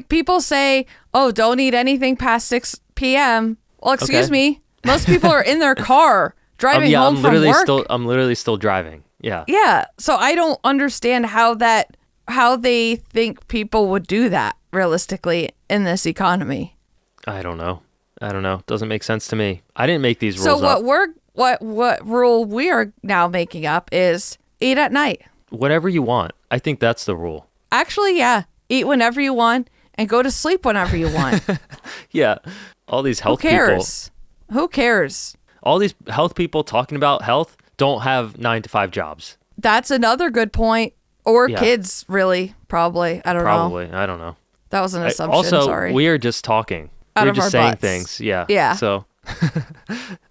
People say, oh, don't eat anything past 6 p.m. Well, excuse me. Most people are in their car driving home from work. I'm literally still driving. Yeah. Yeah. So I don't understand how they think people would do that realistically in this economy. I don't know. Doesn't make sense to me. I didn't make these rules up. So what rule we are now making up is eat at night. Whatever you want. I think that's the rule. Actually, yeah. Eat whenever you want and go to sleep whenever you want. Yeah. All these health Who cares? All these health people talking about health don't have 9-to-5 jobs. That's another good point. Or kids, really. Probably. I don't know. Probably. I don't know. That was an assumption. Also, sorry. we are just talking. We're just saying things. Yeah. Yeah. So,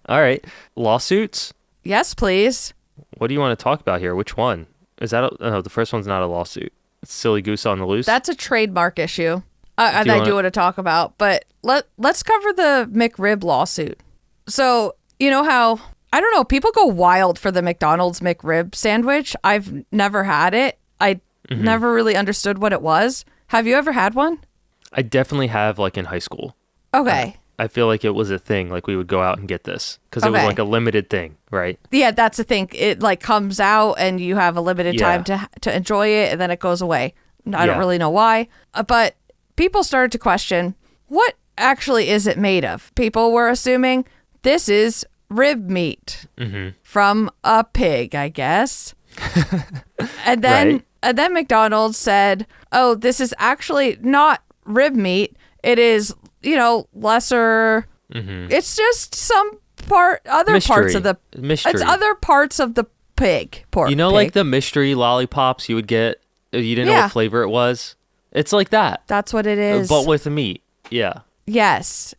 all right. Lawsuits? Yes, please. What do you want to talk about here? Which one? Is that no, the first one's not a lawsuit. It's silly goose on the loose. That's a trademark issue. I do want to talk about, but let's cover the McRib lawsuit. So, you know how, I don't know, people go wild for the McDonald's McRib sandwich. I've never had it. I never really understood what it was. Have you ever had one? I definitely have, in high school. Okay. I feel like it was a thing, we would go out and get this because it was a limited thing, right? Yeah, that's the thing. It comes out and you have a limited time to enjoy it and then it goes away. I don't really know why, but people started to question, what actually is it made of? People were assuming this is rib meat from a pig, I guess. And then McDonald's said, "Oh, this is actually not rib meat. It is, lesser. It's just some other parts of the mystery. It's other parts of the pork. Like the mystery lollipops you would get. You didn't know what flavor it was. It's like that. That's what it is. But with meat. Yeah. Yes.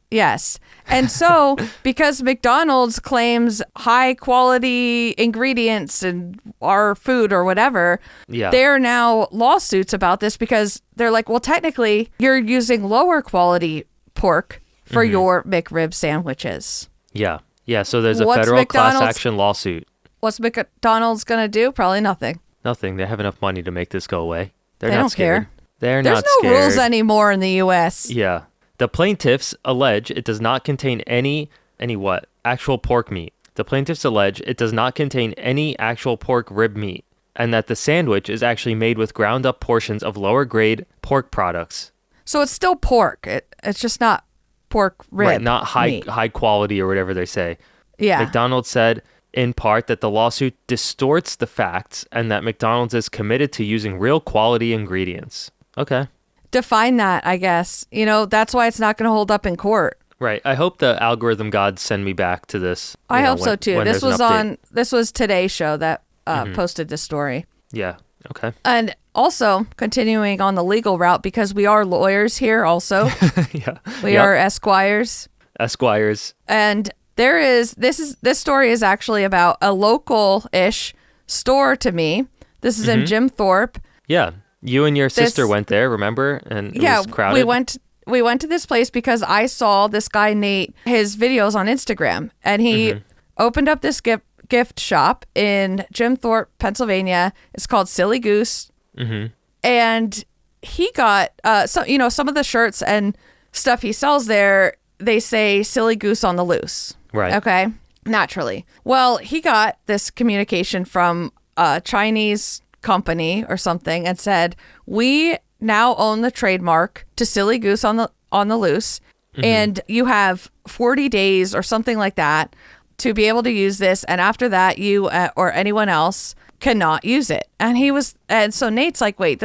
And so, because McDonald's claims high quality ingredients in our food or whatever, there are now lawsuits about this because they're like, well, technically, you're using lower quality pork for your McRib sandwiches. Yeah. So there's a federal class action lawsuit. What's McDonald's going to do? Probably nothing. Nothing. They have enough money to make this go away. They don't scared. care. There's not scared. There's no rules anymore in the U.S. Yeah. The plaintiffs allege it does not contain any what? Actual pork meat. The plaintiffs allege it does not contain any actual pork rib meat, and that the sandwich is actually made with ground up portions of lower grade pork products. So it's still pork. It's just not pork rib. Right, not meat. high quality or whatever they say. Yeah. McDonald's said in part that the lawsuit distorts the facts and that McDonald's is committed to using real quality ingredients. Okay. Define that, I guess. That's why it's not going to hold up in court. Right. I hope the algorithm gods send me back to this. I hope so too. This was Today's Show that posted this story. Yeah. Okay. And also continuing on the legal route, because we are lawyers here also. Yeah. We are esquires. And this story is actually about a local-ish store to me. This is in Jim Thorpe. Yeah. You and your sister went there, remember? And it was crowded. We went to this place because I saw this guy, Nate, his videos on Instagram. And he opened up this gift shop in Jim Thorpe, Pennsylvania. It's called Silly Goose. And he got, some of the shirts and stuff he sells there, they say Silly Goose on the loose. Right. Okay. Naturally. Well, he got this communication from a Chinese company or something and said, we now own the trademark to Silly Goose on the loose, and you have 40 days or something like that to be able to use this, and after that you or anyone else cannot use it. And so Nate's like, wait,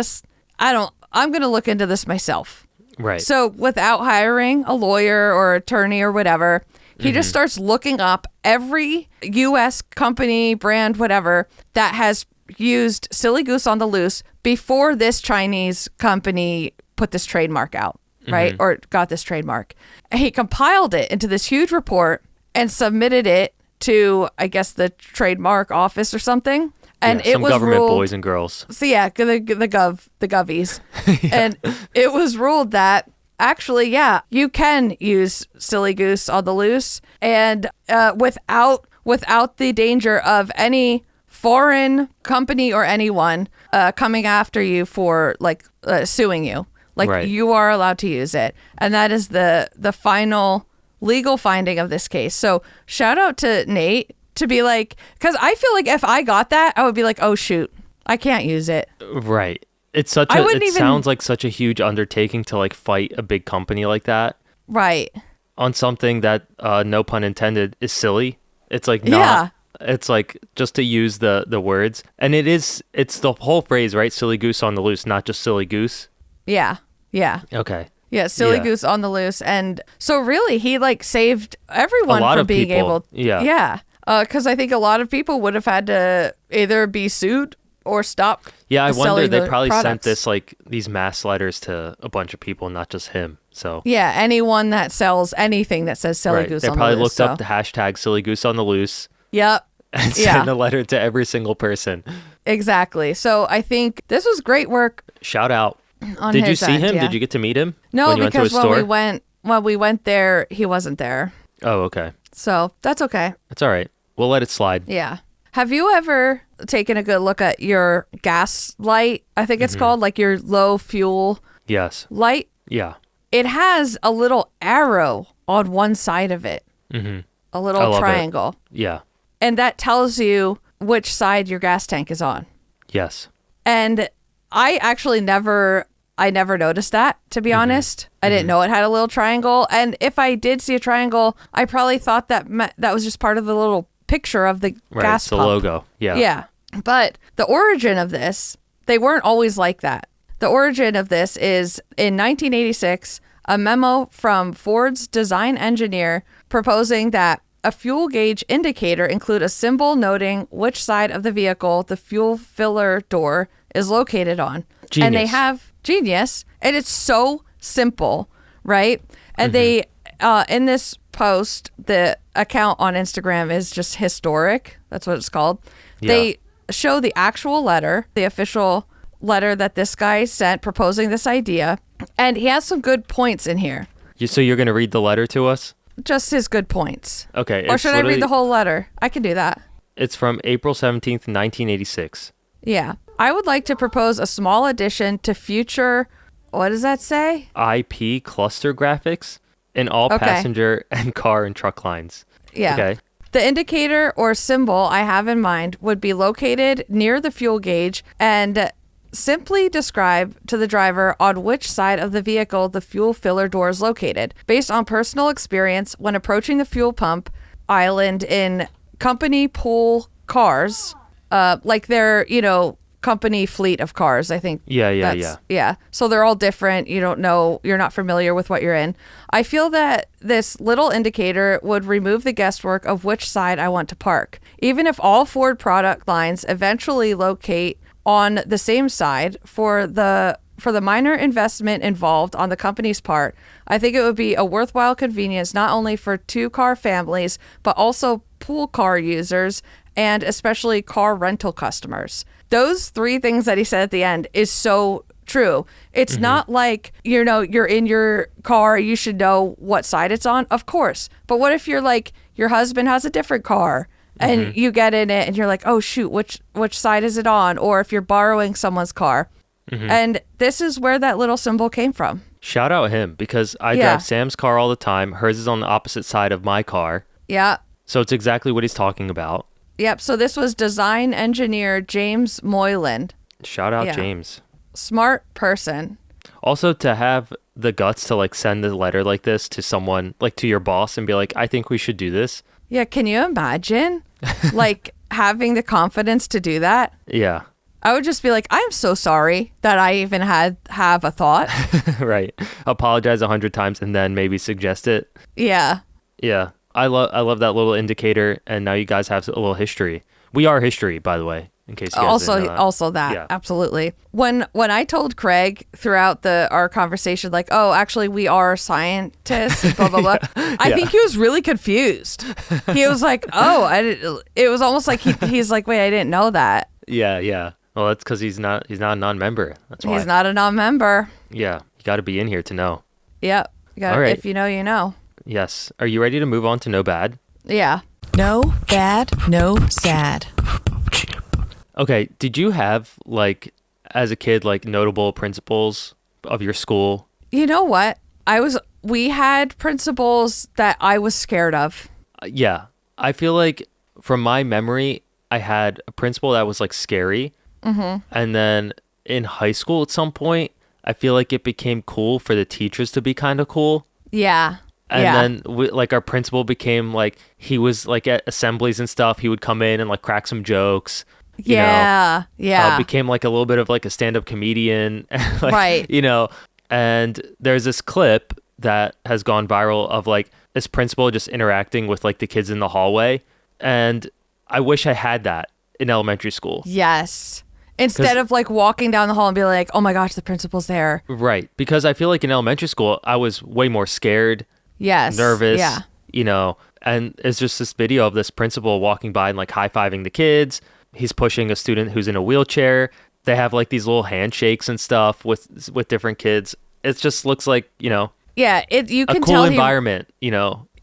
I'm gonna look into this myself. Right. So without hiring a lawyer or attorney or whatever, he just starts looking up every US company, brand, whatever, that has used Silly Goose on the loose before this Chinese company put this trademark out, right? Or got this trademark. And he compiled it into this huge report and submitted it to, I guess, the trademark office or something. And it was government ruled, boys and girls. So yeah, the govies. And it was ruled that actually, yeah, you can use Silly Goose on the loose, and without the danger of any foreign company or anyone coming after you for suing you. You are allowed to use it. And that is the final legal finding of this case. So shout out to Nate to be like, because I feel like if I got that, I would be like, oh shoot, I can't use it. Right. It sounds like such a huge undertaking to fight a big company like that. Right. On something that, no pun intended, is silly. It's not. Yeah. It's just to use the words. And it's the whole phrase, right? Silly Goose on the loose, not just Silly Goose. Yeah. Yeah. Okay. Yeah, Silly Goose on the loose. And so really he saved everyone from being able. Yeah. Yeah. Because I think a lot of people would have had to either be sued or stop. Yeah, I wonder they probably products. sent these mass letters to a bunch of people, not just him. So yeah, anyone that sells anything that says Silly Goose on the loose. They probably looked up the hashtag Silly Goose on the loose. Yep. And send a letter to every single person. Exactly. So I think this was great work. Shout out. Did you see him? Yeah. Did you get to meet him? No, because when we went there, he wasn't there. Oh, okay. So that's okay. It's all right. We'll let it slide. Yeah. Have you ever taken a good look at your gas light? I think it's called your low fuel light. Yeah. It has a little arrow on one side of it. Mm-hmm. A little triangle. Yeah. And that tells you which side your gas tank is on. Yes. And I actually never I never noticed that, to be honest. I didn't know it had a little triangle. And if I did see a triangle, I probably thought that that was just part of the little picture of the gas pump. It's the logo. Yeah. Yeah. But the origin of this, they weren't always like that. The origin of this is in 1986, a memo from Ford's design engineer proposing that a fuel gauge indicator include a symbol noting which side of the vehicle the fuel filler door is located on. Genius. And they have genius, and it's so simple, right? And they, in this post, the account on Instagram is just historic. That's what it's called. Yeah. They show the actual letter, the official letter that this guy sent proposing this idea, and he has some good points in here. So you're going to read the letter to us? Just his good points. Okay. Or should I read the whole letter? I can do that. It's from April 17th, 1986. Yeah. I would like to propose a small addition to future, what does that say? IP cluster graphics in all passenger and car and truck lines. Yeah. Okay. The indicator or symbol I have in mind would be located near the fuel gauge and simply describe to the driver on which side of the vehicle the fuel filler door is located. Based on personal experience when approaching the fuel pump island in company pool cars, like their, company fleet of cars, I think. Yeah. So they're all different. You don't know, you're not familiar with what you're in. I feel that this little indicator would remove the guesswork of which side I want to park. Even if all Ford product lines eventually locate on the same side, for the minor investment involved on the company's part, I think it would be a worthwhile convenience not only for two-car families, but also pool car users and especially car rental customers. Those three things that he said at the end is so true. It's not like, you're in your car, you should know what side it's on, of course. But what if you're like, your husband has a different car and you get in it and you're like, oh shoot, which side is it on? Or if you're borrowing someone's car. And this is where that little symbol came from. Shout out him, because I drive Sam's car all the time. Hers is on the opposite side of my car. Yeah. So it's exactly what he's talking about. Yep. So this was design engineer James Moylan. Shout out James. Smart person. Also, to have the guts to send a letter like this to someone, to your boss, and be like, I think we should do this. Yeah. Can you imagine having the confidence to do that? Yeah. I would just be like, I'm so sorry that I even have a thought. Right. Apologize 100 times and then maybe suggest it. Yeah. Yeah. I love that little indicator, and now you guys have a little history. We are history, by the way, in case you guys didn't know that. Also that, yeah. Absolutely. When I told Craig throughout our conversation, oh, actually we are scientists, blah blah blah. I think he was really confused. He was like, oh, it was almost like he's like, wait, I didn't know that. Yeah. Well, that's because he's not a non-member. That's why. He's not a non-member. Yeah, you got to be in here to know. Yep. All right. If you know, you know. Yes. Are you ready to move on to No Bad? Yeah. No bad, no sad. Okay. Did you have, as a kid, notable principals of your school? You know what? We had principals that I was scared of. Yeah. I feel like from my memory, I had a principal that was scary. And then in high school at some point, I feel like it became cool for the teachers to be kind of cool. Yeah. And then our principal became he was at assemblies and stuff. He would come in and crack some jokes. Yeah. Became a little bit of a stand-up comedian. Right. And there's this clip that has gone viral of this principal just interacting with the kids in the hallway. And I wish I had that in elementary school. Yes. Instead of walking down the hall and be like, oh my gosh, the principal's there. Right. Because I feel in elementary school, I was way more scared. Yes. Nervous. Yeah. And it's just this video of this principal walking by and high-fiving the kids. He's pushing a student who's in a wheelchair. They have these little handshakes and stuff with different kids. It just looks like, Yeah, you can a cool tell environment,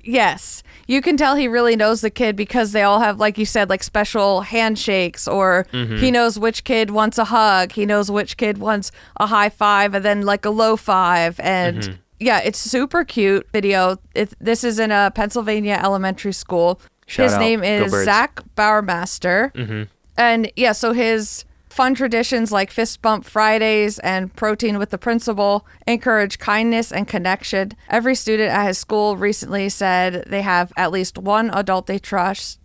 Yes. You can tell he really knows the kid because they all have, like you said, special handshakes, or he knows which kid wants a hug. He knows which kid wants a high five and then a low five. And yeah, it's super cute video. This is in a Pennsylvania elementary school. His name is Zach Bowermaster. And yeah, so his Fun traditions like fist bump Fridays and protein with the principal encourage kindness and connection. Every student at his school recently said they have at least one adult they trust,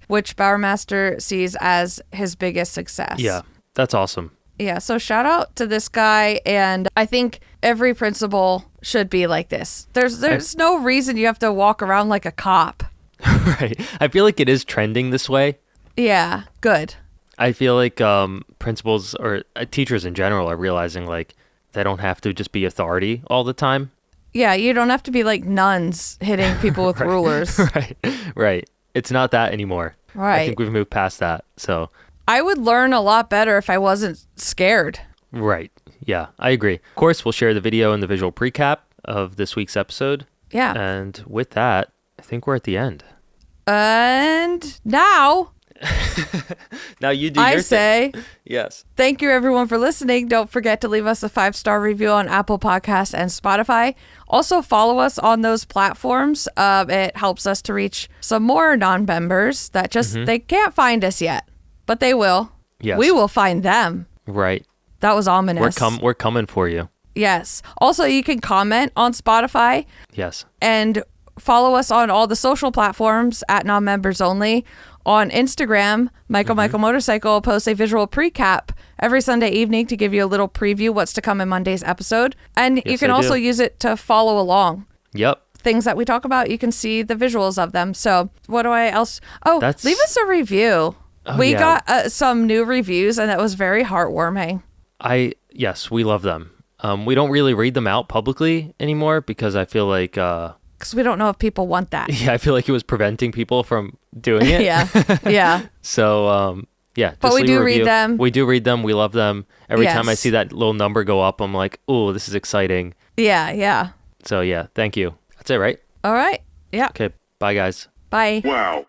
which Bowermaster sees as his biggest success. Yeah, that's awesome. Yeah, so shout out to this guy, and I think every principal should be like this. There's no reason you have to walk around like a cop. Right. I feel like it is trending this way. Yeah, good. I feel like principals or teachers in general are realizing like they don't have to just be authority all the time. Yeah, you don't have to be like nuns hitting people with rulers. Right. It's not that anymore. Right. I think we've moved past that. So I would learn a lot better if I wasn't scared. Right. Yeah, I agree. Of course, we'll share the video and the visual recap of this week's episode. Yeah. And with that, I think we're at the end. And now... Now you do your thing. Yes. Thank you everyone for listening. Don't forget to leave us a 5-star review on Apple Podcasts and Spotify. Also follow us on those platforms. It helps us to reach some more non-members that just they can't find us yet, but they will. Yes. We will find them. Right. That was ominous. We're coming for you. Yes. Also, you can comment on Spotify. Yes. And follow us on all the social platforms at non-members only. On Instagram, Michael Motorcycle posts a visual pre-cap every Sunday evening to give you a little preview what's to come in Monday's episode. And you can also use it to follow along. Yep. Things that we talk about, you can see the visuals of them. So what do I else? Oh, leave us a review. We got some new reviews, and that was very heartwarming. Yes, we love them. We don't really read them out publicly anymore because I feel like... because we don't know if people want that. Yeah, I feel like it was preventing people from doing it. Yeah. So, yeah. But we do read them. We do read them. We love them. Every time I see that little number go up, I'm like, oh, this is exciting. Yeah. So, yeah, thank you. That's it, right? All right. Yeah. Okay, bye, guys. Bye. Wow.